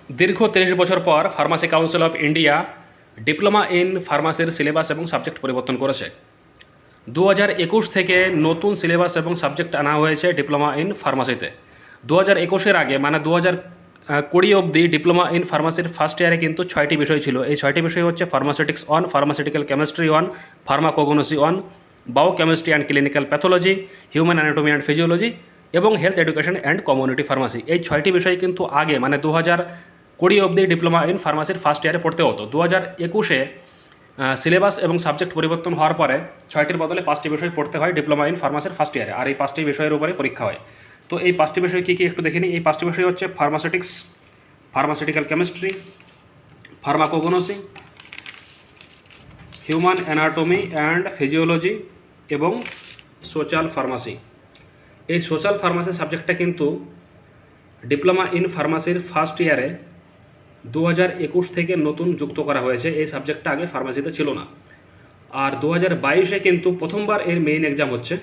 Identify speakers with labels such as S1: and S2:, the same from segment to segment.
S1: দীর্ঘ ৩০ বছর পর Pharmacy Council of India diploma in ফার্মাসির সিলেবাস এবং সাবজেক্ট পরিবর্তন করেছে। ২০২১ থেকে নতুন সিলেবাস এবং সাবজেক্ট আনা হয়েছে ডিপ্লোমা ইন ফার্মাসিতে। ২০২১-এর আগে মানে ২০২০ অবধি ডিপ্লোমা ইন ফার্মাসির ফার্স্ট ইয়ারে কিন্তু ৬টি বিষয় ছিল। এই ৬টি বিষয় হচ্ছে pharmaceutics one, pharmaceutical chemistry one, pharmacognosy one, biochemistry and clinical pathology, human anatomy and physiology এবং health education and community pharmacy. এই ৬টি বিষয় কিন্তু আগে মানে ২০২০ অবধি ডিপ্লোমা ইন ফার্মাসির ফার্স্ট ইয়ারে পড়তে হতো। ২০২১-এ সিলেবাস এবং সাবজেক্ট পরিবর্তন হওয়ার পরে ৬টির বদলে 5টি বিষয় পড়তে হয় ডিপ্লোমা ইন ফার্মাসির ফার্স্ট ইয়ারে, আর এই 5টি বিষয়ের উপরে পরীক্ষা হয়। তো এই 5টি বিষয় কী কী একটু দেখে নিই। এই 5টি বিষয় হচ্ছে ফার্মাসিউটিক্স, pharmaceutical chemistry, pharmacognosy, human anatomy and physiology এবং সোশ্যাল ফার্মাসি। এই সোশ্যাল ফার্মাসি সাবজেক্টটা কিন্তু ডিপ্লোমা ইন ফার্মাসির ফার্স্ট ইয়ারে ২০২১ থেকে নতুন যুক্ত করা হয়েছে। এই সাবজেক্টটা আগে ফার্মাসিতে ছিল না। আর ২০২২-এ কিন্তু প্রথমবার এর মেইন এক্সাম হচ্ছে।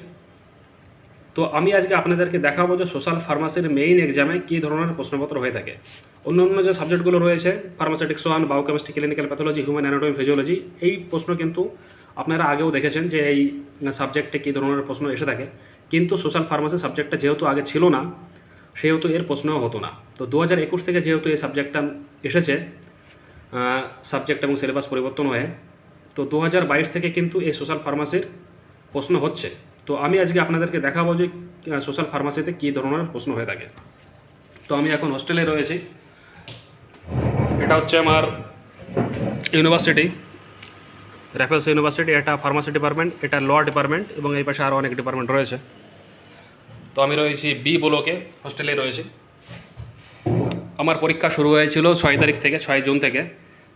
S1: তো আমি আজকে আপনাদেরকে দেখাবো যে সোশ্যাল ফার্মাসির মেইন এক্সামে কী ধরনের প্রশ্নপত্র হয়ে থাকে। অন্য অন্য যে সাবজেক্টগুলো রয়েছে ফার্মাসিউটিক্স one, biochemistry, clinical pathology, human anatomy, physiology, এই প্রশ্ন কিন্তু আপনারা আগেও দেখেছেন যে এই সাবজেক্টে কী ধরনের প্রশ্ন এসে থাকে। কিন্তু সোশ্যাল ফার্মাসি সাবজেক্টটা যেহেতু আগে ছিল না সেহেতু এর প্রশ্নও হতো না। তো ২০২১ থেকে যেহেতু এই সাবজেক্টটা এসেছে, সাবজেক্ট এবং সিলেবাস পরিবর্তন হয়ে, তো ২০২২ থেকে কিন্তু এই সোশ্যাল ফার্মাসির প্রশ্ন হচ্ছে। তো আমি আজকে আপনাদেরকে দেখাবো যে সোশ্যাল ফার্মাসিতে কী ধরনের প্রশ্ন হয়ে থাকে। তো আমি এখন হোস্টেলে রয়েছি। এটা হচ্ছে আমার ইউনিভার্সিটি, র্যাফেলস ইউনিভার্সিটি। এটা ফার্মাসি ডিপার্টমেন্ট, এটা ল ডিপার্টমেন্ট এবং এই পাশে আরও অনেক ডিপার্টমেন্ট রয়েছে। তো আমি রয়েছি বি ব্লকে, হোস্টেলে রয়েছি। আমার পরীক্ষা শুরু হয়েছিল ৬ তারিখ থেকে, ৬ জুন থেকে।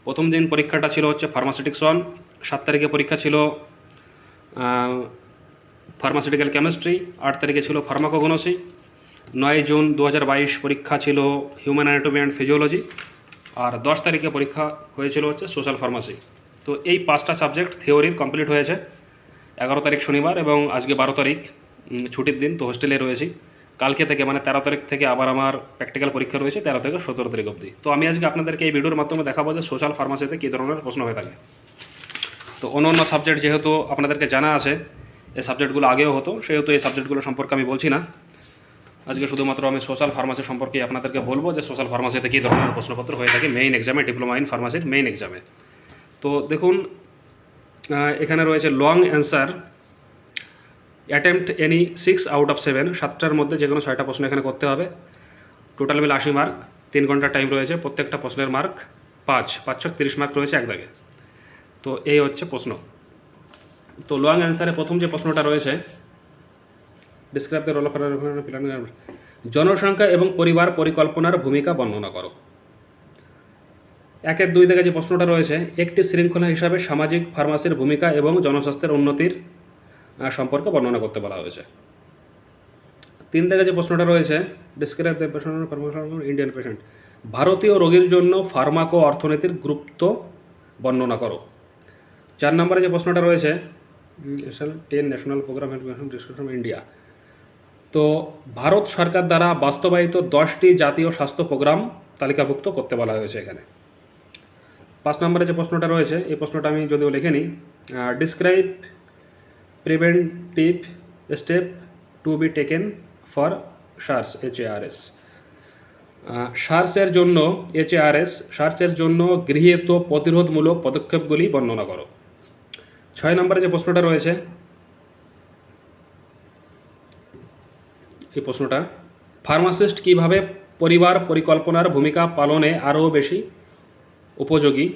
S1: প্রথম দিন পরীক্ষাটা ছিল হচ্ছে ফার্মাসিউটিক্স ওয়ান, 7 তারিখে পরীক্ষা ছিল ফার্মাসিউটিক্যাল কেমিস্ট্রি, 8 তারিখে ছিল ফার্মাকোগনোসি, 9 জুন 2022 পরীক্ষা ছিল হিউম্যান অ্যানাটমি অ্যান্ড ফিজিওলজি, আর 10 তারিখে পরীক্ষা হয়েছিল হচ্ছে সোশ্যাল ফার্মাসি। তো এই 5টা সাবজেক্ট থিওরির কমপ্লিট হয়েছে। 11 তারিখ শনিবার এবং আজকে 12 তারিখ ছুটির দিন, তো হোস্টেলে রয়েছি। কালকে থেকে মানে 13 তারিখ থেকে আবার আমার প্র্যাকটিক্যাল পরীক্ষা রয়েছে, 13 থেকে 17 তারিখ অবধি। তো আমি আজকে আপনাদেরকে এই ভিডিওর মাধ্যমে দেখাবো যে সোশ্যাল ফার্মাসিতে কী ধরনের প্রশ্ন হয়ে থাকে। তো অন্য অন্য সাবজেক্ট যেহেতু আপনাদেরকে জানা আছে, এই সাবজেক্টগুলো আগেও হতো, সেহেতু এই সাবজেক্টগুলো সম্পর্কে আমি বলছি না। আজকে শুধুমাত্র আমি সোশ্যাল ফার্মাসি সম্পর্কে আপনাদেরকে বলবো যে সোশ্যাল ফার্মাসিতে কী ধরনের প্রশ্নপত্র হয়ে থাকে মেইন এক্সামে, ডিপ্লোমা ইন ফার্মাসির মেইন এক্সামে। তো দেখুন, এখানে রয়েছে long answer, attempt any 6 out of 7, 7টার মধ্যে যে কোনো 6টা প্রশ্ন এখানে করতে হবে। টোটাল মিলে 80 মার্ক, 3 ঘন্টার টাইম রয়েছে। প্রত্যেকটা প্রশ্নের মার্ক 5 5 30 মার্ক রয়েছে এক দাগে। তো এই হচ্ছে প্রশ্ন। তো লং অ্যান্সারে প্রথম যে প্রশ্নটা রয়েছে, describe the role of planning, জনসংখ্যা এবং পরিবার পরিকল্পনার ভূমিকা বর্ণনা করো। 1-2 থেকে যে প্রশ্নটা রয়েছে, একটি শৃঙ্খলা হিসাবে সামাজিক ফার্মাসির ভূমিকা এবং জনস্বাস্থ্যের উন্নতির সম্পর্কে বর্ণনা করতে বলা হয়েছে। 3 থেকে যে প্রশ্নটা রয়েছে, ডিসক্রাইব দ্য ইন্ডিয়ান পেশেন্ট, ভারতীয় রোগীর জন্য ফার্মাকো অর্থনীতির গুরুত্ব বর্ণনা করো। 4 নম্বরে যে প্রশ্নটা রয়েছে, 10 ন্যাশনাল প্রোগ্রাম ডিসক্রিপশন ইন্ডিয়া, তো ভারত সরকার দ্বারা বাস্তবায়িত 10টি জাতীয় স্বাস্থ্য প্রোগ্রাম তালিকাভুক্ত করতে বলা হয়েছে এখানে। 5 নম্বরে যে প্রশ্নটা রয়েছে, এই প্রশ্নটা আমি যদিও লিখে নিই, describe preventive step to be taken for SARS, HARS, সার্সের জন্য HARS, সার্সের জন্য গৃহীত প্রতিরোধমূলক পদক্ষেপগুলি বর্ণনা করো। 6 নম্বরে যে প্রশ্নটা রয়েছে, এই প্রশ্নটা, ফার্মাসিস্ট কীভাবে পরিবার পরিকল্পনার ভূমিকা পালনে আরও বেশি উপযোগী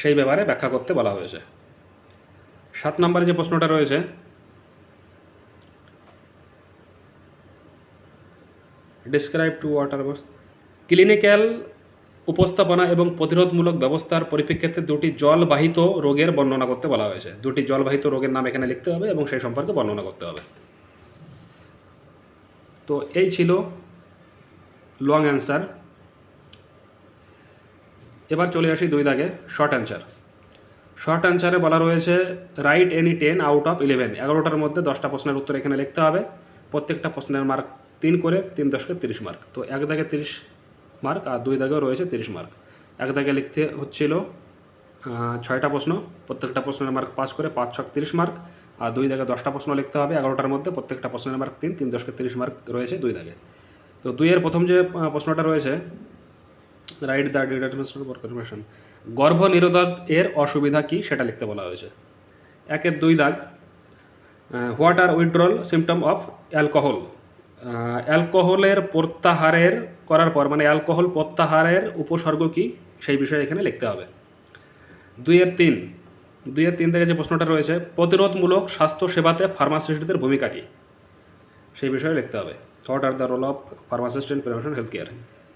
S1: সেই ব্যাপারে ব্যাখ্যা করতে বলা হয়েছে। 7 নম্বরে যে প্রশ্নটা রয়েছে, ডিসক্রাইব টু ওয়াটার, ক্লিনিক্যাল উপস্থাপনা এবং প্রতিরোধমূলক ব্যবস্থার পরিপ্রেক্ষিতে 2টি জলবাহিত রোগের বর্ণনা করতে বলা হয়েছে। 2টি জলবাহিত রোগের নাম এখানে লিখতে হবে এবং সেই সম্পর্কে বর্ণনা করতে হবে। তো এই ছিল লং অ্যান্সার। এবার চলে আসি 2 দাগে শর্ট অ্যান্সার। শর্ট অ্যান্সারে বলা রয়েছে, রাইট এনি 10 আউট অফ 11, 11টার মধ্যে 10টা প্রশ্নের উত্তর এখানে লিখতে হবে। প্রত্যেকটা প্রশ্নের মার্ক 3 করে, 3 10 30 মার্ক। তো 1 দাগে 30 মার্ক, আর 2 দাগেও রয়েছে 30 মার্ক। এক দাগে লিখতে হচ্ছিল 6টা প্রশ্ন, প্রত্যেকটা প্রশ্নের মার্ক 5 করে, 5 ছক 30 মার্ক। আর 2 দাগে 10টা প্রশ্ন লিখতে হবে 11টার মধ্যে, প্রত্যেকটা প্রশ্নের মার্ক 3, 3 10কে 30 মার্ক রয়েছে 2 দাগে। তো 2-এর প্রথম যে প্রশ্নটা রয়েছে, right the determination for confirmation, গর্ভনিরোধক এর অসুবিধা কী সেটা লিখতে বলা হয়েছে। 1-এর 2 দাগ, what are withdrawal symptom of alcohol, অ্যালকোহলের প্রত্যাহারের করার পর মানে অ্যালকোহল প্রত্যাহারের উপসর্গ কী সেই বিষয়ে এখানে লিখতে হবে। 2-এর 3 থেকে যে প্রশ্নটা রয়েছে, প্রতিরোধমূলক স্বাস্থ্যসেবাতে ফার্মাসিস্টদের ভূমিকা কী সেই বিষয়ে লিখতে হবে। What are the role of pharmacist in prevention health care,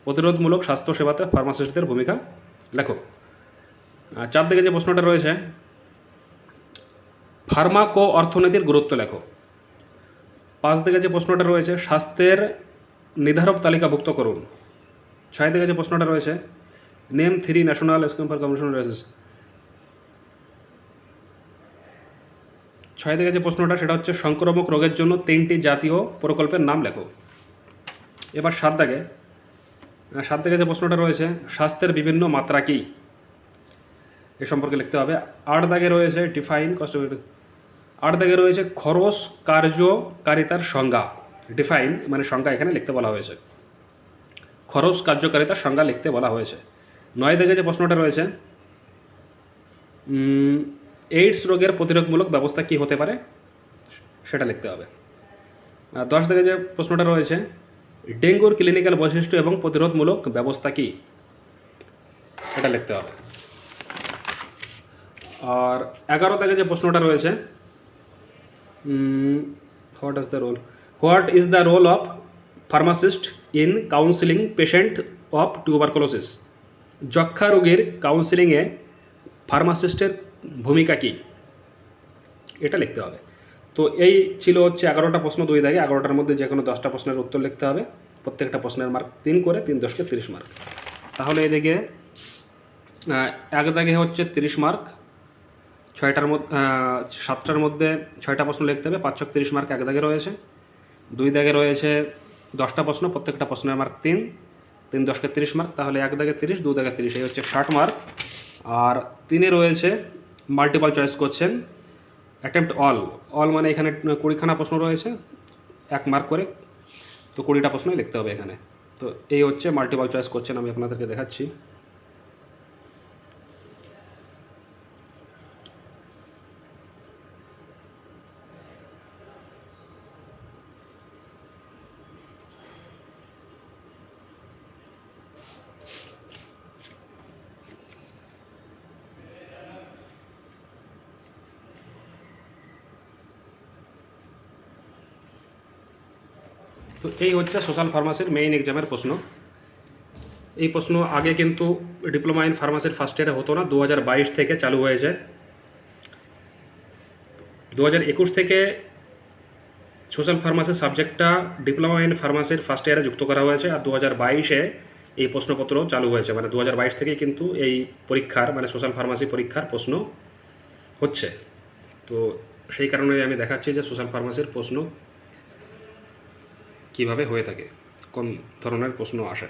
S1: প্রতিরোধমূলক স্বাস্থ্যসেবাতে ফার্মাসিস্টদের ভূমিকা লেখো। 4 থেকে যে প্রশ্নটা রয়েছে, ফার্মাকো অর্থনীতির গুরুত্ব লেখো। 5 থেকে যে প্রশ্নটা রয়েছে, স্বাস্থ্যের নির্ধারক তালিকাভুক্ত করুন। 6 থেকে যে প্রশ্নটা রয়েছে, name 3 national scheme for commission races. 6 থেকে যে প্রশ্নটা সেটা হচ্ছে সংক্রামক রোগের জন্য 3টি জাতীয় প্রকল্পের নাম লেখো। এবার 7 থেকে যে প্রশ্নটা রয়েছে, স্বাস্থ্যের বিভিন্ন মাত্রা কী এ সম্পর্কে লিখতে হবে। 8 দাগে রয়েছে ডিফাইন কস্ট, 8 দাগে রয়েছে খরচ কার্যকারিতার সংজ্ঞা, ডিফাইন মানে সংজ্ঞা এখানে লিখতে বলা হয়েছে, খরচ কার্যকারিতার সংজ্ঞা লিখতে বলা হয়েছে। 9 দাগে যে প্রশ্নটা রয়েছে, এইডস রোগের প্রতিরোধমূলক ব্যবস্থা কী হতে পারে সেটা লিখতে হবে। 10 দাগে যে প্রশ্নটা রয়েছে, ডেঙ্গুর ক্লিনিক্যাল বৈশিষ্ট্য এবং প্রতিরোধমূলক ব্যবস্থা কী এটা লিখতে হবে। আর 11 দাগে যে প্রশ্নটা রয়েছে, what is the role of pharmacist in counselling patient of tuberculosis, যক্ষ্মা রোগীর কাউন্সিলিংয়ে ফার্মাসিস্টের ভূমিকা কী এটা লিখতে হবে। তো এই ছিল হচ্ছে 11টা প্রশ্ন 2 দাগে। 11টার মধ্যে যে কোনো 10টা প্রশ্নের উত্তর লিখতে হবে, প্রত্যেকটা প্রশ্নের মার্ক 3 করে, 3 10কে 30 মার্ক। তাহলে এদিকে 1 দাগে হচ্ছে 30 মার্ক, 7টার মধ্যে 6টা প্রশ্ন লিখতে হবে, 5 ছক 30 মার্ক 1 দাগে রয়েছে। 2 দাগে রয়েছে 10টা প্রশ্ন, প্রত্যেকটা প্রশ্নের মার্ক 3, 3 10কে 30 মার্ক। তাহলে 1 দাগে 30, 2 দাগে 30, এই হচ্ছে 60 মার্ক। আর 3-এ রয়েছে multiple choice question, attempt all মানে এখানে 20খানা প্রশ্ন রয়েছে 1 মার্ক করে, তো 20টা প্রশ্নই লিখতে হবে এখানে। তো এই হচ্ছে মাল্টিপল চয়েস কোশ্চেন, আমি আপনাদেরকে দেখাচ্ছি। তো এই হচ্ছে সোশ্যাল ফার্মাসির মেইন এক্সামের প্রশ্ন। এই প্রশ্ন আগে কিন্তু ডিপ্লোমা ইন ফার্মাসির ফার্স্ট ইয়ারে হতো না, 2022 থেকে চালু হয়েছে। 2021 থেকে সোশ্যাল ফার্মাসির সাবজেক্টটা ডিপ্লোমা ইন ফার্মাসির ফার্স্ট ইয়ারে যুক্ত করা হয়েছে, আর 2022-এ এই প্রশ্নপত্র চালু হয়েছে। মানে 2022 থেকেই কিন্তু এই পরীক্ষার মানে সোশ্যাল ফার্মাসি পরীক্ষার প্রশ্ন হচ্ছে। তো সেই কারণে আমি দেখাচ্ছি যে সোশ্যাল ফার্মাসির প্রশ্ন কীভাবে হয়ে থাকে, কোন ধরনের প্রশ্ন আসে।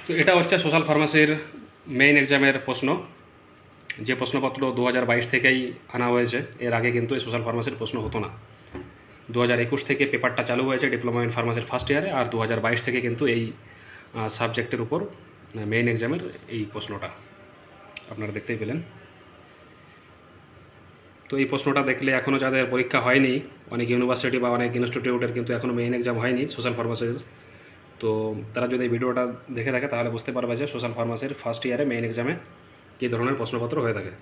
S1: তো এটা হচ্ছে সোশ্যাল ফার্মাসির মেইন এক্সামের প্রশ্ন, যে প্রশ্নপত্র 2022 থেকেই আনা হয়েছে। এর আগে কিন্তু এই সোশ্যাল ফার্মাসির প্রশ্ন হতো না। 2021 থেকে পেপারটা চালু হয়েছে ডিপ্লোমা ইন ফার্মাসির ফার্স্ট ইয়ারে, আর 2022 থেকে কিন্তু এই সাবজেক্টের উপর মেইন এক্সামের এই প্রশ্নটা আপনারা দেখতেই পেলেন। তো এই প্রশ্নটা দেখলে এখনও যাদের পরীক্ষা হয়নি, অনেক ইউনিভার্সিটি বা অনেক ইনস্টিটিউটের কিন্তু এখনও মেইন এক্সাম হয়নি সোশ্যাল ফার্মাসির, তো তারা যদি এই ভিডিওটা দেখে থাকে তাহলে বুঝতে পারবে যে সোশ্যাল ফার্মাসির ফার্স্ট ইয়ারে মেইন এক্সামে কী ধরনের প্রশ্নপত্র হয়ে থাকে।